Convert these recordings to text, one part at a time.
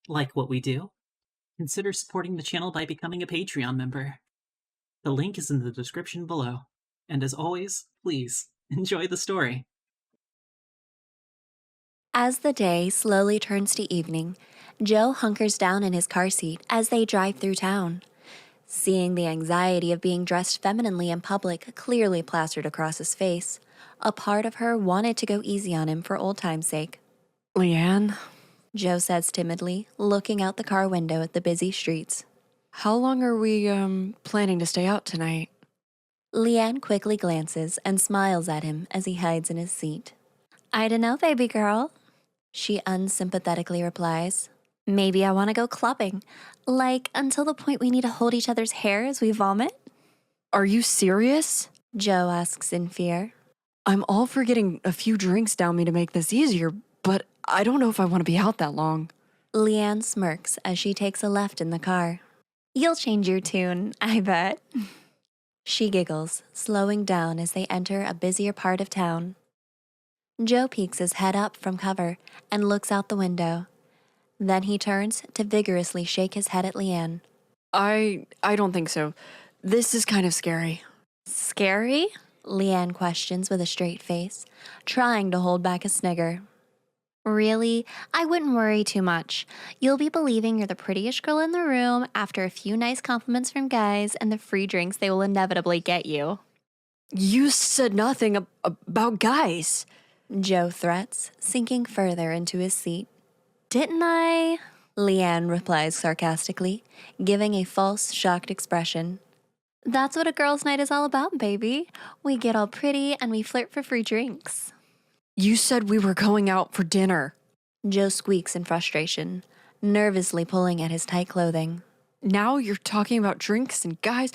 Like what we do? Consider supporting the channel by becoming a Patreon member. The link is in the description below. And as always, please enjoy the story. As the day slowly turns to evening, Joe hunkers down in his car seat as they drive through town. Seeing the anxiety of being dressed femininely in public clearly plastered across his face, a part of her wanted to go easy on him for old time's sake. Leanne, Joe says timidly, looking out the car window at the busy streets. how long are we, planning to stay out tonight? Leanne quickly glances and smiles at him as he hides in his seat. I don't know, baby girl. She unsympathetically replies. Maybe I want to go clubbing. Like, until the point we need to hold each other's hair as we vomit? Are you serious? Joe asks in fear. I'm all for getting a few drinks down me to make this easier, but I don't know if I want to be out that long. Leanne smirks as she takes a left in the car. You'll change your tune, I bet. She giggles, slowing down as they enter a busier part of town. Joe peeks his head up from cover and looks out the window. Then he turns to vigorously shake his head at Leanne. I don't think so. This is kind of scary. Scary? Leanne questions with a straight face, trying to hold back a snigger. Really? I wouldn't worry too much. You'll be believing you're the prettiest girl in the room after a few nice compliments from guys and the free drinks they will inevitably get you. You said nothing about guys. Joe threats, sinking further into his seat. Didn't I? Leanne replies sarcastically, giving a false, shocked expression. That's what a girls' night is all about, baby. We get all pretty and we flirt for free drinks. You said we were going out for dinner. Joe squeaks in frustration, nervously pulling at his tight clothing. Now you're talking about drinks and guys.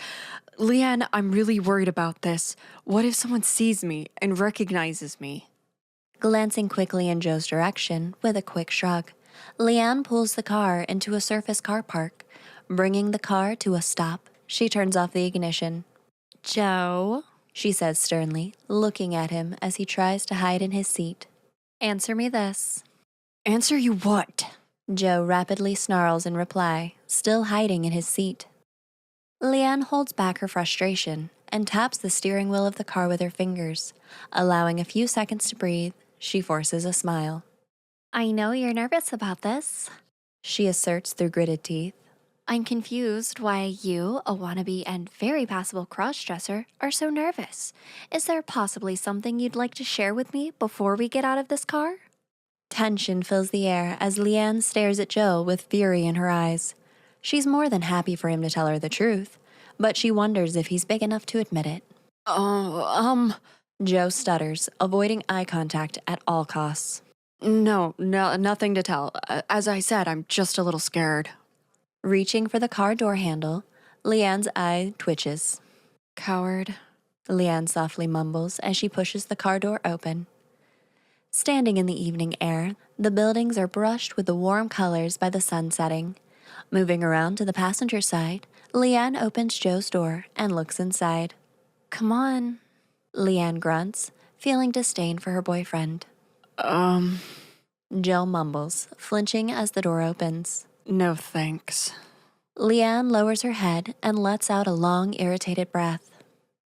Leanne, I'm really worried about this. What if someone sees me and recognizes me? Glancing quickly in Joe's direction with a quick shrug, Leanne pulls the car into a surface car park. Bringing the car to a stop, she turns off the ignition. Joe, she says sternly, looking at him as he tries to hide in his seat. Answer me this. Answer you what? Joe rapidly snarls in reply, still hiding in his seat. Leanne holds back her frustration and taps the steering wheel of the car with her fingers. Allowing a few seconds to breathe, she forces a smile. I know you're nervous about this, she asserts through gritted teeth. I'm confused why you, a wannabe and very passable crossdresser, are so nervous. Is there possibly something you'd like to share with me before we get out of this car? Tension fills the air as Leanne stares at Joe with fury in her eyes. She's more than happy for him to tell her the truth, but she wonders if he's big enough to admit it. Joe stutters, avoiding eye contact at all costs. No, nothing to tell. As I said, I'm just a little scared. Reaching for the car door handle, Leanne's eye twitches. Coward. Leanne softly mumbles as she pushes the car door open. Standing in the evening air, the buildings are brushed with the warm colors by the sun setting. Moving around to the passenger side, Leanne opens Joe's door and looks inside. Come on, Leanne grunts, feeling disdain for her boyfriend. Joe mumbles, flinching as the door opens. No thanks. Leanne lowers her head and lets out a long, irritated breath.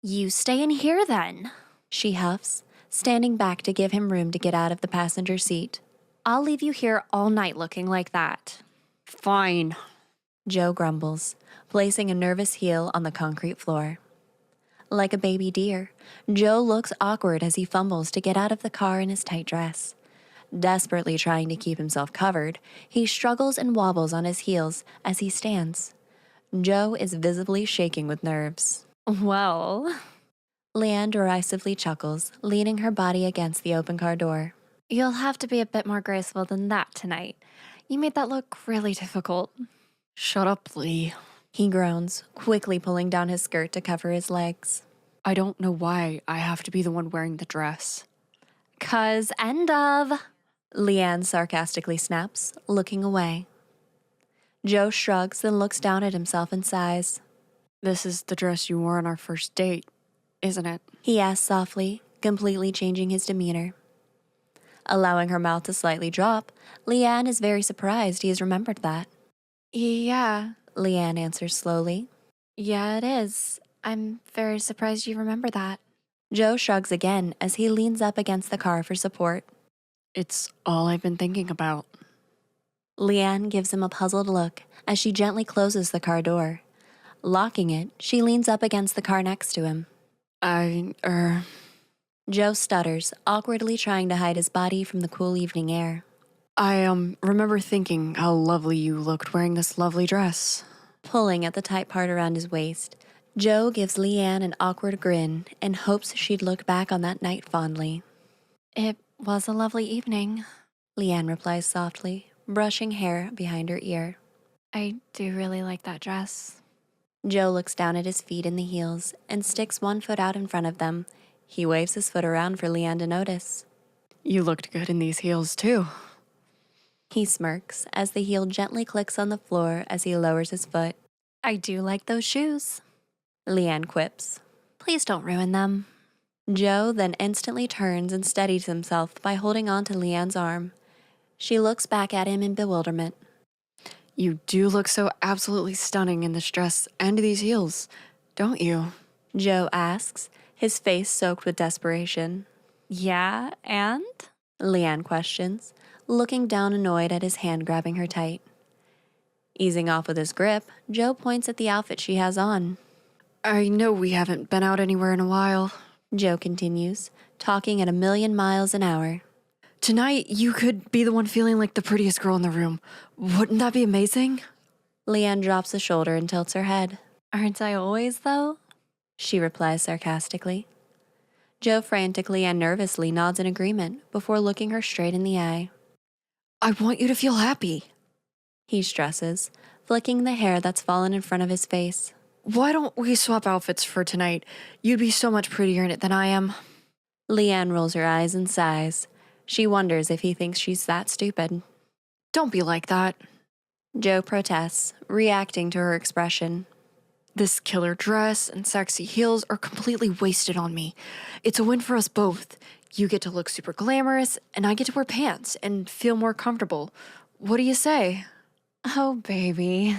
You stay in here then, she huffs, standing back to give him room to get out of the passenger seat. I'll leave you here all night looking like that. Fine, Joe grumbles, placing a nervous heel on the concrete floor. Like a baby deer, Joe looks awkward as he fumbles to get out of the car in his tight dress. Desperately trying to keep himself covered, he struggles and wobbles on his heels as he stands. Joe is visibly shaking with nerves. Well, Leanne derisively chuckles, leaning her body against the open car door. You'll have to be a bit more graceful than that tonight. You made that look really difficult. Shut up, Lee. He groans, quickly pulling down his skirt to cover his legs. I don't know why I have to be the one wearing the dress. 'Cause end of, Leanne sarcastically snaps, looking away. Joe shrugs, then looks down at himself and sighs. This is the dress you wore on our first date, isn't it? He asks softly, completely changing his demeanor. Allowing her mouth to slightly drop, Leanne is very surprised he has remembered that. Yeah, Leanne answers slowly. yeah, it is. I'm very surprised you remember that. Joe shrugs again as he leans up against the car for support. It's all I've been thinking about. Leanne gives him a puzzled look as she gently closes the car door. Locking it, she leans up against the car next to him. Joe stutters, awkwardly trying to hide his body from the cool evening air. I remember thinking how lovely you looked wearing this lovely dress. Pulling at the tight part around his waist, Joe gives Leanne an awkward grin and hopes she'd look back on that night fondly. It was a lovely evening. Leanne replies softly, brushing hair behind her ear. I do really like that dress. Joe looks down at his feet in the heels and sticks one foot out in front of them. He waves his foot around for Leanne to notice. You looked good in these heels, too. He smirks as the heel gently clicks on the floor as he lowers his foot. I do like those shoes. Leanne quips. Please don't ruin them. Joe then instantly turns and steadies himself by holding on to Leanne's arm. She looks back at him in bewilderment. You do look so absolutely stunning in this dress and these heels, don't you? Joe asks, his face soaked with desperation. Yeah, and? Leanne questions, looking down annoyed at his hand grabbing her tight. Easing off with his grip, Joe points at the outfit she has on. I know we haven't been out anywhere in a while. Joe continues, talking at 1,000,000 miles an hour. Tonight, you could be the one feeling like the prettiest girl in the room. Wouldn't that be amazing? Leanne drops a shoulder and tilts her head. Aren't I always, though? She replies sarcastically. Joe frantically and nervously nods in agreement before looking her straight in the eye. I want you to feel happy. He stresses, flicking the hair that's fallen in front of his face. Why don't we swap outfits for tonight? You'd be so much prettier in it than I am. Leanne rolls her eyes and sighs. She wonders if he thinks she's that stupid. Don't be like that. Joe protests, reacting to her expression. This killer dress and sexy heels are completely wasted on me. It's a win for us both. You get to look super glamorous, and I get to wear pants and feel more comfortable. What do you say? Oh, baby.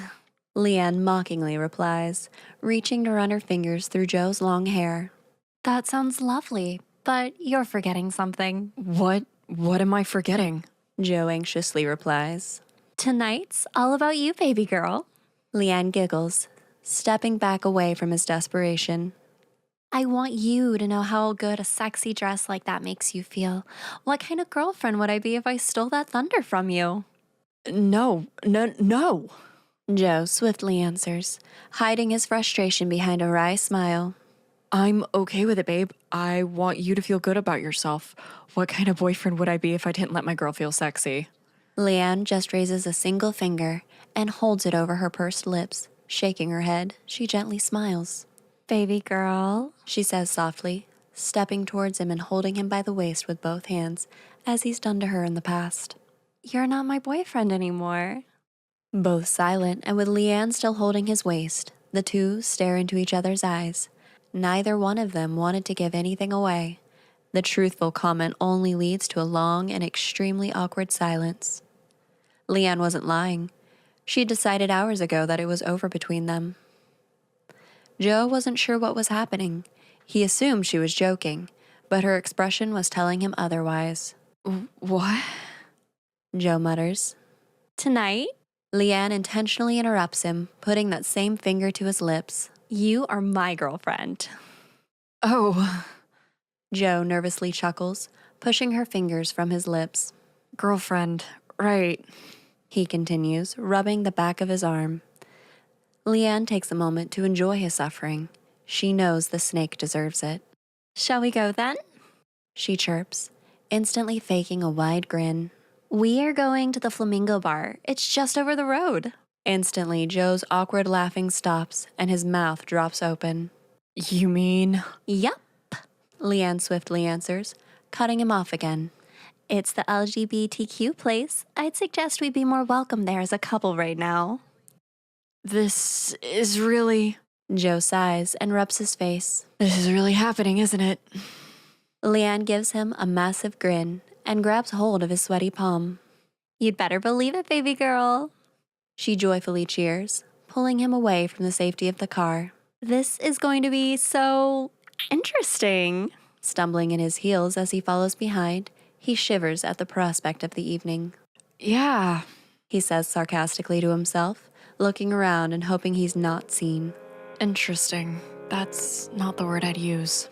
Leanne mockingly replies, reaching to run her fingers through Joe's long hair. That sounds lovely, but you're forgetting something. What am I forgetting? Joe anxiously replies. Tonight's all about you, baby girl. Leanne giggles, stepping back away from his desperation. I want you to know how good a sexy dress like that makes you feel. What kind of girlfriend would I be if I stole that thunder from you? No. Joe swiftly answers, hiding his frustration behind a wry smile. I'm okay with it, babe. I want you to feel good about yourself. What kind of boyfriend would I be if I didn't let my girl feel sexy? Leanne just raises a single finger and holds it over her pursed lips. Shaking her head, she gently smiles. Baby girl, she says softly, stepping towards him and holding him by the waist with both hands, as he's done to her in the past. You're not my boyfriend anymore. Both silent and with Leanne still holding his waist, the two stare into each other's eyes. Neither one of them wanted to give anything away. The truthful comment only leads to a long and extremely awkward silence. Leanne wasn't lying. She decided hours ago that it was over between them. Joe wasn't sure what was happening. He assumed she was joking, but her expression was telling him otherwise. What? Joe mutters. Tonight? Leanne intentionally interrupts him, putting that same finger to his lips. You are my girlfriend. Oh. Joe nervously chuckles, pushing her fingers from his lips. Girlfriend, right. He continues, rubbing the back of his arm. Leanne takes a moment to enjoy his suffering. She knows the snake deserves it. Shall we go then? She chirps, instantly faking a wide grin. We are going to the Flamingo Bar. It's just over the road. Instantly, Joe's awkward laughing stops and his mouth drops open. You mean? Yup, Leanne swiftly answers, cutting him off again. It's the LGBTQ place. I'd suggest we be more welcome there as a couple right now. This is really... Joe sighs and rubs his face. This is really happening, isn't it? Leanne gives him a massive grin and grabs hold of his sweaty palm. You'd better believe it, baby girl. She joyfully cheers, pulling him away from the safety of the car. This is going to be so interesting. Stumbling in his heels as he follows behind, he shivers at the prospect of the evening. Yeah. He says sarcastically to himself, looking around and hoping he's not seen. Interesting. That's not the word I'd use.